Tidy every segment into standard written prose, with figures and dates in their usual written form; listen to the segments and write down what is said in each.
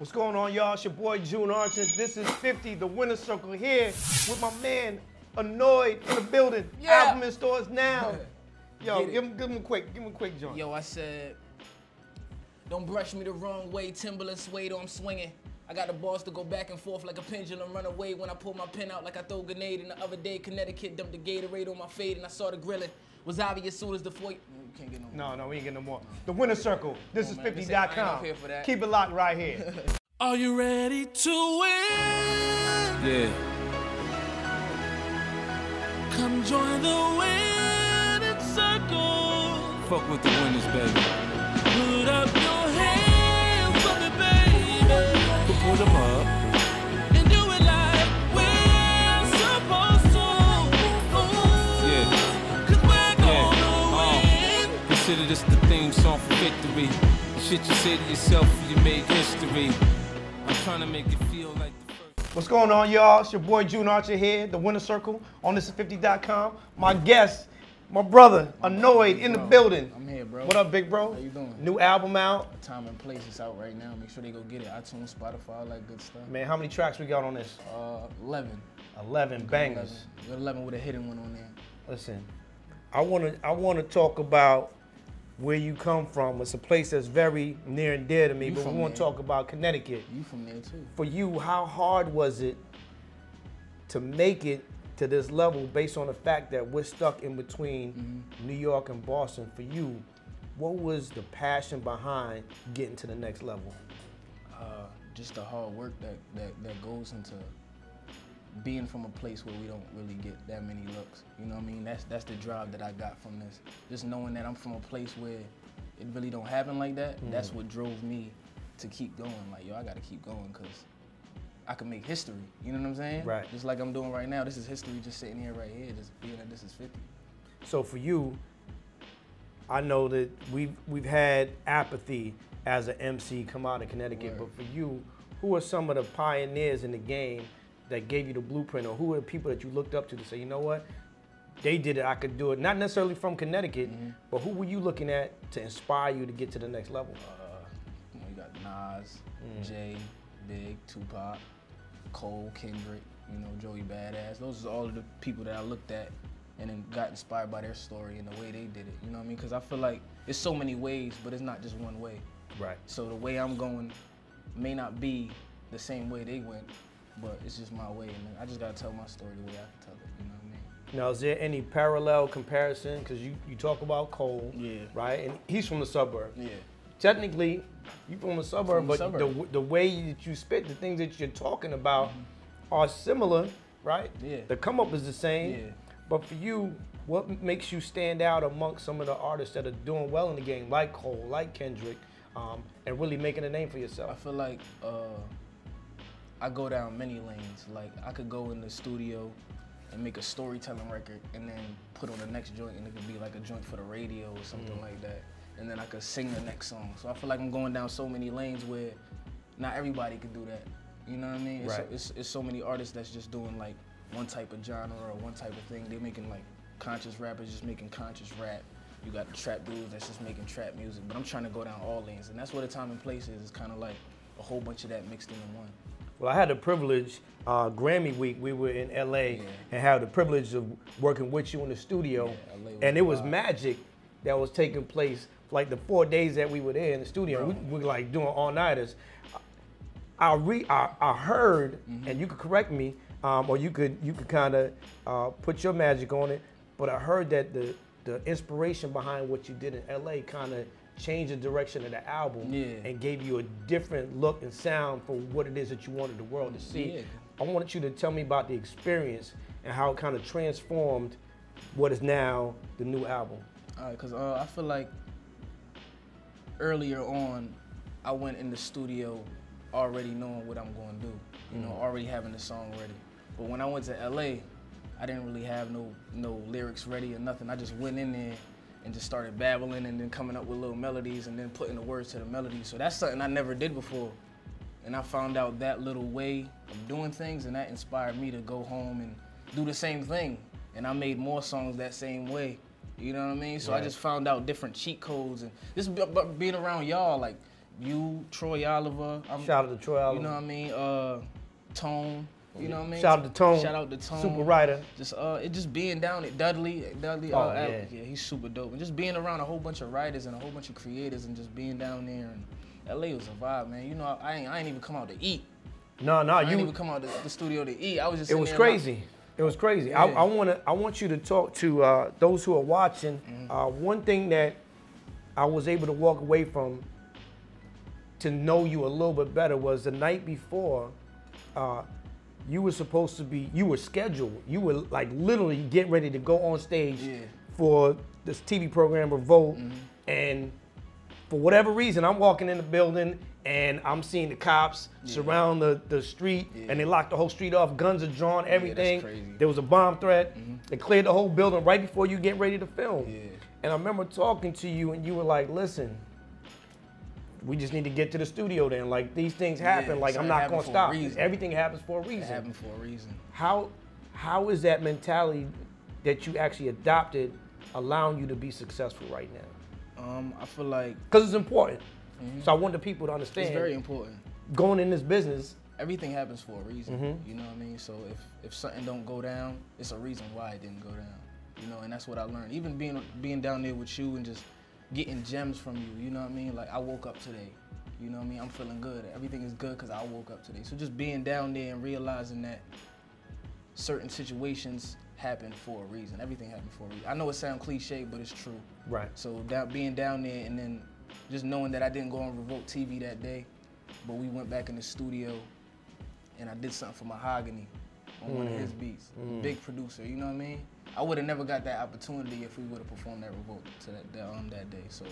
What's going on, y'all? It's your boy June Archer. This is 50, the winner circle here with my man ANoyd in the building. Yeah. Album in stores now. Yo, give him a quick joint. Yo, I said, don't brush me the wrong way, Timberland suede, I'm swinging. I got the balls to go back and forth like a pendulum, run away when I pull my pen out like I throw a grenade. And the other day, Connecticut dumped the Gatorade on my fade and I saw the grilling. Was obvious as soon as the foil. You can't get no more. No, we ain't getting no more. The winner circle. This is 50.com. That. Keep it locked right here. Are you ready to win? Yeah. Come join the winning circle. Fuck with the winners, baby. Put up your hands for me, baby. Pull them up. And do it like we're supposed to. Yeah. 'Cause we're gonna win. Consider this the theme song for victory. The shit you say to yourself when you made history. I'm trying to make it feel like the first. What's going on, y'all? It's your boy June Archer here, the winner circle on this is 50.com. My guest, my brother, ANoyd in the building. I'm here, bro. What up, big bro? How you doing? New album out. Time and place is out right now. Make sure they go get it. iTunes, Spotify, all that good stuff. Man, how many tracks we got on this? 11. 11 bangers. 11 with a hidden one on there. Listen, I wanna talk about where you come from. It's a place that's very near and dear to me, but we want to talk about Connecticut. You from there too. For you, how hard was it to make it to this level based on the fact that we're stuck in between New York and Boston? For you, what was the passion behind getting to the next level? Just the hard work that goes into being from a place where we don't really get that many looks. You know what I mean? That's the drive that I got from this. Just knowing that I'm from a place where it really don't happen like that, that's what drove me to keep going. Like, yo, I gotta keep going because I can make history. You know what I'm saying? Right. Just like I'm doing right now. This is history just sitting here right here, just being that this is 50. So for you, I know that we've had apathy as an MC come out of Connecticut, but for you, who are some of the pioneers in the game that gave you the blueprint, or who are the people that you looked up to say, you know what, they did it, I could do it? Not necessarily from Connecticut, but who were you looking at to inspire you to get to the next level? You got Nas, Jay, Big, Tupac, Cole, Kendrick, you know, Joey Badass. Those are all of the people that I looked at and then got inspired by their story and the way they did it. You know what I mean? Because I feel like it's so many ways, but it's not just one way. Right. So the way I'm going may not be the same way they went, but it's just my way, and I just gotta tell my story the way I can tell it, you know what I mean? Now, is there any parallel comparison? Because you talk about Cole, right? And he's from the suburb. Yeah. Technically, you're from the suburb, but suburb. the way that you spit, the things that you're talking about are similar, right? Yeah. The come up is the same. Yeah. But for you, what makes you stand out amongst some of the artists that are doing well in the game, like Cole, like Kendrick, and really making a name for I yourself? feel like I go down many lanes. Like, I could go in the studio and make a storytelling record and then put on the next joint, and it could be like a joint for the radio or something like that. And then I could sing the next song. So I feel like I'm going down so many lanes where not everybody can do that. You know what I mean? Right. It's so many artists that's just doing like one type of genre or one type of thing. They're making like conscious rappers just making conscious rap. You got the trap dudes that's just making trap music. But I'm trying to go down all lanes, and that's what the time and place is. It's kind of like a whole bunch of that mixed in one. Well, I had the privilege, Grammy week, we were in LA and had the privilege of working with you in the studio. And it was magic that was taking place for like the 4 days that we were there in the studio. We were like doing all-nighters. I heard, and you could correct me, or you could kind of put your magic on it, but I heard that the inspiration behind what you did in LA kind of changed the direction of the album and gave you a different look and sound for what it is that you wanted the world to see. Yeah. I wanted you to tell me about the experience and how it kind of transformed what is now the new album. All right, because I feel like earlier on, I went in the studio already knowing what I'm going to do, you know, already having the song ready. But when I went to LA, I didn't really have no lyrics ready or nothing. I just went in there and just started babbling and then coming up with little melodies and then putting the words to the melodies. So that's something I never did before. And I found out that little way of doing things, and that inspired me to go home and do the same thing. And I made more songs that same way. You know what I mean? So I just found out different cheat codes, and this being around y'all, like, you, Troy Oliver. Shout out to Troy Oliver. You know what I mean? Tone. You know what I mean? Shout out to Tone. Shout out to Tone. Super writer. Just it just being down at Dudley. Yeah, he's super dope. And just being around a whole bunch of writers and a whole bunch of creators and just being down there. And LA was a vibe, man. You know, I ain't even come out to eat. No, I didn't even come out to the studio to eat. I was just. It was crazy. It was crazy. Yeah. I want you to talk to those who are watching. One thing that I was able to walk away from to know you a little bit better was the night before. You were supposed to be. You were scheduled. You were like literally getting ready to go on stage for this TV program Revolt, and for whatever reason, I'm walking in the building. And I'm seeing the cops surround the street, and they locked the whole street off. Guns are drawn, everything. That's crazy. There was a bomb threat. They cleared the whole building right before you get ready to film. And I remember talking to you, and you were like, "Listen, we just need to get to the studio then. Like these things happen. Like I'm not gonna stop. Everything happens for a reason. It happened for a reason." How is that mentality that you actually adopted allowing you to be successful right now? I feel like because it's important. So I want the people to understand. It's very important. Going in this business, everything happens for a reason. You know what I mean? So if something don't go down, it's a reason why it didn't go down. You know, and that's what I learned. Even being down there with you and just getting gems from you. You know what I mean? Like I woke up today. You know what I mean? I'm feeling good. Everything is good because I woke up today. So just being down there and realizing that certain situations happen for a reason. Everything happened for a reason. I know it sounds cliche, but it's true. Right. So being down there and then just knowing that I didn't go on Revolt TV that day, but we went back in the studio and I did something for Mahogany on one of his beats. Big producer, you know what I mean? I would have never got that opportunity if we would have performed that Revolt that day. So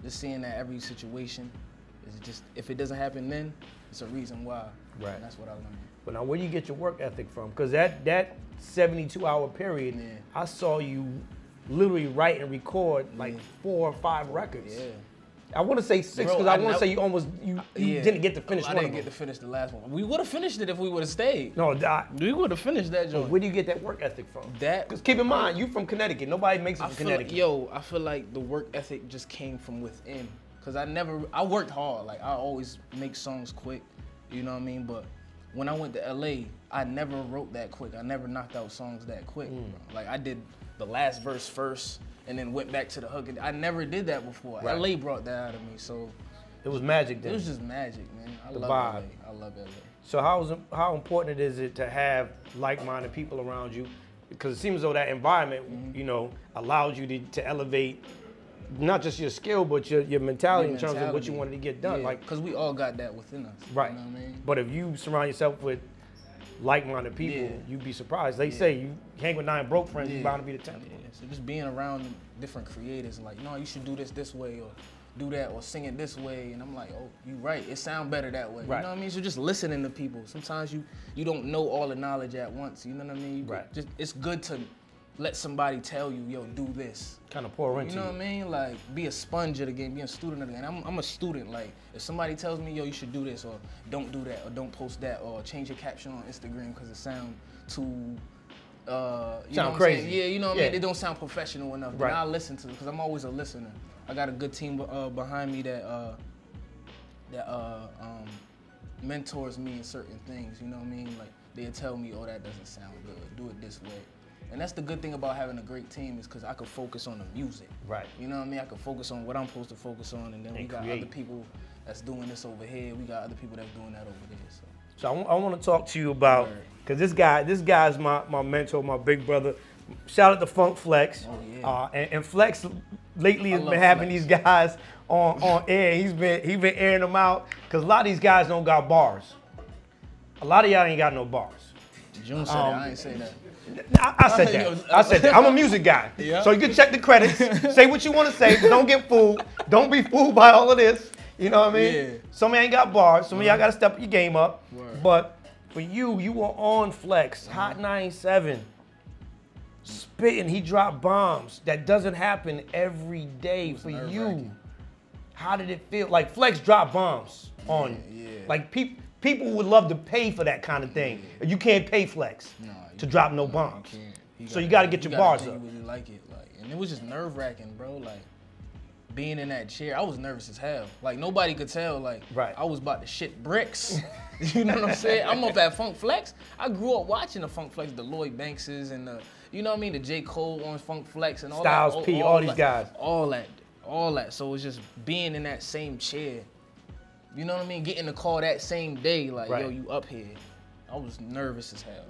just seeing that every situation is just, if it doesn't happen then, it's a reason why. Right. And that's what I learned. But now where do you get your work ethic from? Because that 72-hour period, I saw you literally write and record like 4 or 5 records. Yeah. I want to say 6 because I want to say you didn't get to finish one. I didn't get to finish the last one. We would have finished it if we would have stayed. No, we would have finished that joint. Where do you get that work ethic from? Because keep in mind, you from Connecticut. Nobody makes it from Connecticut. I feel like the work ethic just came from within. Because I worked hard. Like I always make songs quick. You know what I mean? But when I went to LA, I never wrote that quick. I never knocked out songs that quick. Like I did the last verse first. And then went back to the hook. I never did that before. Right. LA brought that out of me, so. It was magic then. It was just magic, man. I love vibe. LA. I love LA. So how important is it to have like-minded people around you? Because it seems as though that environment, you know, allows you to elevate not just your skill, but your mentality in terms of what you wanted to get done. Yeah, because we all got that within us. Right. You know what I mean? But if you surround yourself with like-minded people, you'd be surprised. They say you hang with 9 broke friends, you're bound to be the 10th. So just being around different creators and like, no, you should do this way, or do that, or sing it this way. And I'm like, oh, you right. It sounds better that way. Right. You know what I mean? So just listening to people. Sometimes you don't know all the knowledge at once. You know what I mean? Right. It's good to let somebody tell you, yo, do this. Kind of pour into you. You know what I mean? Like, be a sponge of the game, be a student of the game. I'm a student. Like, if somebody tells me, yo, you should do this, or don't do that, or don't post that, or change your caption on Instagram because it sounds too, sound crazy. Yeah, you know what I mean? It don't sound professional enough. Then I'll listen to it because I'm always a listener. I got a good team behind me that mentors me in certain things. You know what I mean? Like, they'll tell me, oh, that doesn't sound good. Do it this way. And that's the good thing about having a great team is because I could focus on the music. Right. You know what I mean? I could focus on what I'm supposed to focus on, and then we got other people that's doing this over here. We got other people that's doing that over there. So I want to talk to you about, because this guy's my mentor, my big brother. Shout out to Funk Flex. Oh, yeah. And Flex lately has been having these guys on air. He's been airing them out because a lot of these guys don't got bars. A lot of y'all ain't got no bars. June said that. I ain't say that. I said that. I said that. I'm a music guy. Yeah. So you can check the credits, say what you want to say, but don't get fooled. Don't be fooled by all of this. You know what I mean? Yeah. Some of y'all ain't got bars. Some of y'all got to step your game up. Word. But for you were on Flex, Hot 97, spitting. He dropped bombs. That doesn't happen every day for you. How did it feel? Like Flex dropped bombs on you. Yeah. Like people would love to pay for that kind of thing. Yeah. You can't pay Flex to drop no bombs. So you got to get your bars up. You really like it, and it was just nerve-wracking, bro. Like being in that chair, I was nervous as hell. Like nobody could tell. Like I was about to shit bricks. You know what I'm saying? I'm up at Funk Flex. I grew up watching the Funk Flex, the Lloyd Bankses and the, you know what I mean, the J. Cole on Funk Flex and all Styles that. P, all these guys. All that. So it's just being in that same chair. You know what I mean? Getting the call that same day, like, yo, you up here. I was nervous as hell.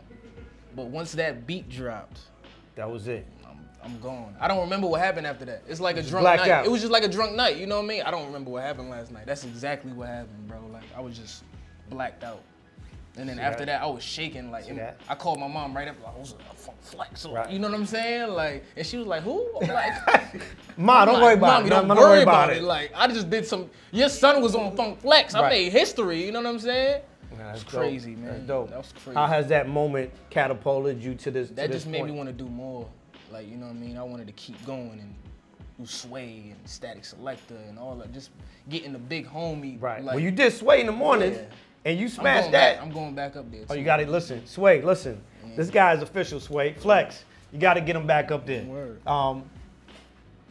But once that beat dropped, that was it. I'm gone. I don't remember what happened after that. It's like a drunk night. Out. It was just like a drunk night, you know what I mean? I don't remember what happened last night. That's exactly what happened, bro. Like, I was just blacked out. And then after that, I was shaking. Like, I called my mom right after, like, I was like, Funk Flex. You know what I'm saying? Like, and she was like, who? I'm like, Ma, don't worry about it. Don't worry about it. Like, I just did some, your son was on Funk Flex. I made history, you know what I'm saying? That's crazy, man. That's dope. That was crazy. How has that moment catapulted you to this? That just made me want to do more. Like, you know what I mean? I wanted to keep going and do Sway and Static Selector and all that. Just getting the big homie. Right. Like, well, you did Sway in the morning and you smashed that. I'm going back up there. Oh, you got to listen. Sway, listen. Yeah. This guy is official, Sway. Flex. You got to get him back up there. Word.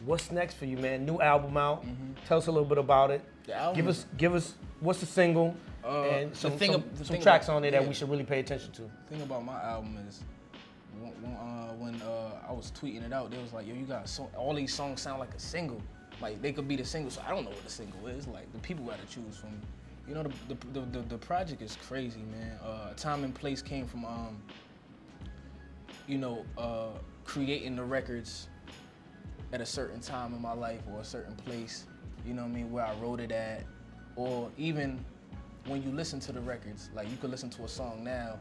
What's next for you, man? New album out. Tell us a little bit about it. The album give us what's the single and some tracks on there that we should really pay attention to. The thing about my album is when I was tweeting it out, they was like, yo, you got all these songs sound like a single. Like, they could be the single, so I don't know what the single is. Like, the people got to choose from. You know, the project is crazy, man. Time and Place came from, you know, creating the records at a certain time in my life or a certain place, you know what I mean, where I wrote it at. Or even when you listen to the records, like, you could listen to a song now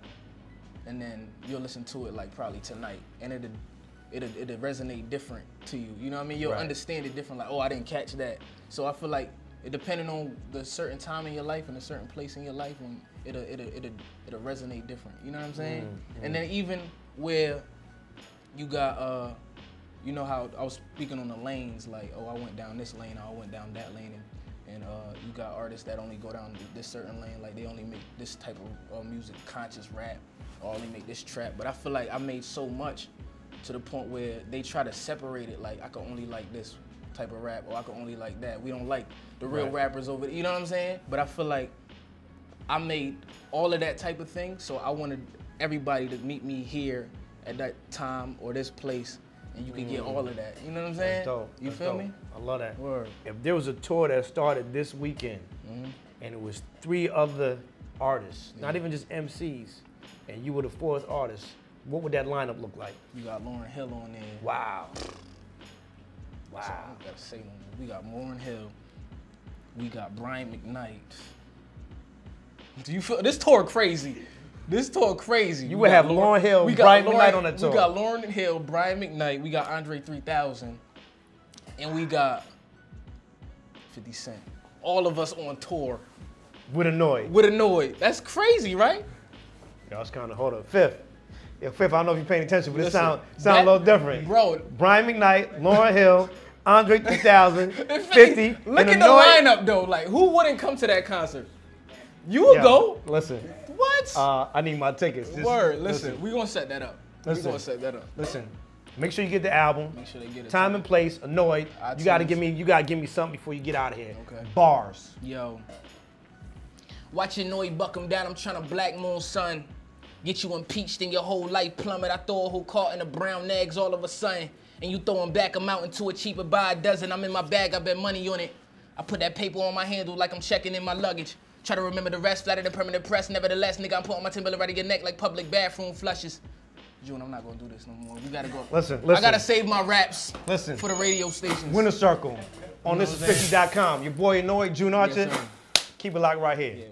and then you'll listen to it like probably tonight, and it'll resonate different to you. You know what I mean? You'll understand it different. Like, oh, I didn't catch that. So I feel like it depending on the certain time in your life and a certain place in your life, when it'll resonate different. You know what I'm saying? And then even where you got you know how I was speaking on the lanes, like, oh, I went down this lane, or I went down that lane, and you got artists that only go down this certain lane, like they only make this type of music, conscious rap, or only make this trap. But I feel like I made so much to the point where they try to separate it, like I can only like this type of rap, or I can only like that. We don't like the real rappers over there, you know what I'm saying? But I feel like I made all of that type of thing, so I wanted everybody to meet me here at that time or this place, and you can get all of that. You know what I'm saying? That's dope. You feel me? I love that. Word. If there was a tour that started this weekend, and it was 3 other artists, not even just MCs, and you were the 4th artist, what would that lineup look like? You got Lauryn Hill on there. Wow. So I don't gotta say no more. We got Lauryn Hill. We got Brian McKnight. Do you feel this tour crazy? This tour crazy. You would have Lauryn Hill, Brian McKnight on that tour. We got Lauryn Hill, Brian McKnight. We got Andre 3000, and we got 50 Cent. All of us on tour. With ANoyd. With ANoyd. That's crazy, right? Y'all was kind of, hold up, Fifth. Yeah, Fifth, I don't know if you're paying attention, but it sound a little different. Bro. Brian McKnight, Lauryn Hill, Andre 3000, 50. Look at the lineup though. Like, who wouldn't come to that concert? You would go. Listen. What? I need my tickets. Word. Listen, we're gonna set that up. We're gonna set that up. Listen. Make sure you get the album. Make sure they get it. Time and Place, ANoyd. You gotta give me something before you get out of here. Okay. Bars. Yo. Watch ANoyd buck him down. I'm trying to black moon, son. Get you impeached and your whole life plummet. I throw a whole carton of brown eggs all of a sudden, and you throw them back, I'm out into a cheaper buy a dozen. I'm in my bag, I bet money on it. I put that paper on my handle like I'm checking in my luggage. Try to remember the rest, flatter than permanent press. Nevertheless, nigga, I'm putting my Timberland right in your neck like public bathroom flushes. June, I'm not gonna do this no more. We gotta go. Listen. I gotta save my raps. Listen. For the radio stations. Winner Circle on thisis50.com. Your boy ANoyd, June Archer. Yes, keep it locked right here. Yeah,